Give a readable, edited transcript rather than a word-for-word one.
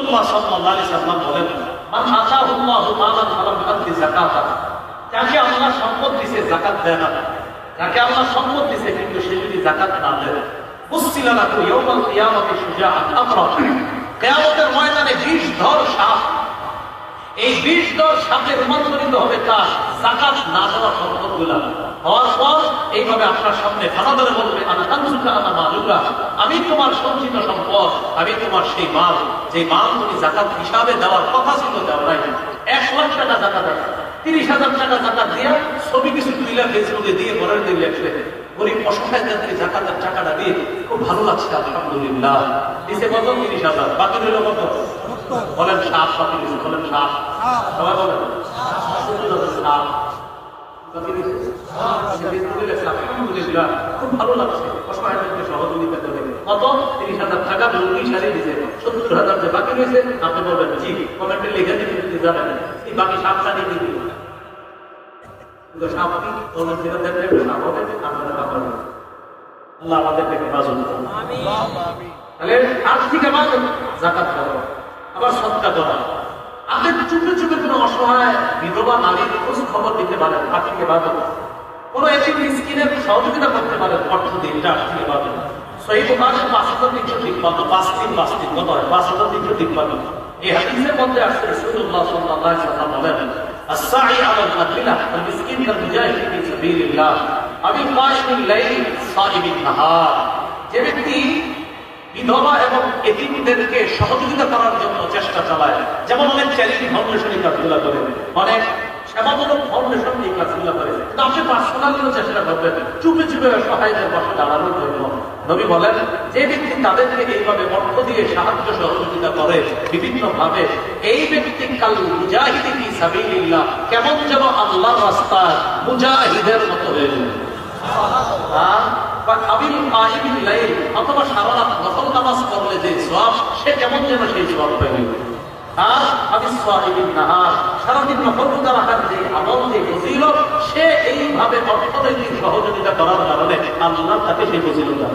রাসূলুল্লাহ সাল্লাল্লাহু আলাইহি ওয়াসাল্লাম বলেন, মান আতাহুল্লাহু তাআলা ফালাম ইউআদ্দি যাকাতা, যাকে আল্লাহ সম্পদ দিয়েছে যাকাত দেয় না, যাকে আল্লাহ সম্পদ দিয়েছে কিন্তু সে যদি যাকাত না দেয়, মুসিলা লাহু ইয়াউমাল কিয়ামাতি শুজাআত আকরা, কিয়ামতের ময়দানে 20 ধর সাপ, এই 20 ধর সাপে রূপান্তরিত হবে তার যাকাত না দেওয়া সম্পদগুলো। হওয়ার পর এইভাবে আপনার সামনে ফানা ধরে বলবে, আনা কানজুকা আনা মালুকা, আমি তোমার সঞ্চিত সম্পদ, আমি তোমার সেই মাল, যে মাল তুমি যাকাত হিসাবে দেওয়ার কথা ছিল দেওয়া নাই। 1 লাখ টাকা যাকাত, 30,000 টাকা যাকাত দিয়া ছবি কিছু তুইলা ফেসবুকে দিয়ে পরের দিন লেখছে, গরিব অসহায়দেরকে যাকাতের টাকাটা দিয়ে খুব ভালো লাগছে আলহামদুলিল্লাহ। দিছে কত? 30,000। বাকি রইল কত? বলেন সাপ। বাকি দিছে, বলেন সাপ। সবাই বলেন সাপ। খুব ভালো লাগছে, অসহায়দেরকে সহযোগিতা করে কত? 30,000 টাকা জরুরি সারিয়ে দিছে। 70,000 যে বাকি রয়েছে আপনি বলবেন জি, কমেন্টে লিখে দিতে জানেন এই বাকি সাপ সারিয়ে দিতে। আল্লাহ আমাদেরকে হেফাজত করুন। তাহলে আর্থিক ইবাদত যাকাত দেওয়া, আবার সদকা করা। আপনি চুপে চুপে কোনো অসহায় বিধবা নারীর খোঁজ খবর দিতে পারেন, আর্থিক ইবাদত। কোনো এতিম মিসকিনের সহযোগিতা করতে পারেন অর্থ দিয়ে, এটা আর্থিক ইবাদত। সহিহ বুখারী 5353 কত হয়? 5353। এই হাদিসের মধ্যে আসছে রাসূলুল্লাহ সাল্লাল্লাহু আলাইহি ওয়াসাল্লাম বলেন, السعي على القافلة والمسكين كالمجاهد في سبيل الله أبي قائم الليل صائم النهار। যে ব্যক্তি বিধবা এবং এতিমদেরকে সহযোগিতা করার জন্য চেষ্টা চালায়, যেমন অনেক চ্যারিটি ফাউন্ডেশন এই কাজগুলো করে, অনেক সেবামূলক ফাউন্ডেশন এই কাজগুলো করে, কিন্তু আপনি পার্সোনালিও চেষ্টা করবেন চুপে চুপে সহায়তার পাশে দাঁড়ানোর জন্য। নবী বলেন, যে ব্যক্তি তাদেরকে এইভাবে অর্থ দিয়ে সাহায্য সহযোগিতা করে বিভিন্ন ভাবে, এই ব্যক্তি কাল মুজাহিদি ফি সাবিলিল্লাহ, কেমন যেন আল্লাহর রাস্তায় মুজাহিদের মতো হয়ে যাবে। অথবা সারা রাত নফল নামাজ পড়লে যে সওয়াব, সে কেমন যেন সেই সওয়াব পাবে। আর আমি সাহিবিন নাহার, সারাদিন নফল রোজা রাখার যে আমল, যে ফজিলত, সে এইভাবে অর্থনৈতিক সহযোগিতা করার কারণে আল্লাহ তাকে সেই ফজিলত দেন।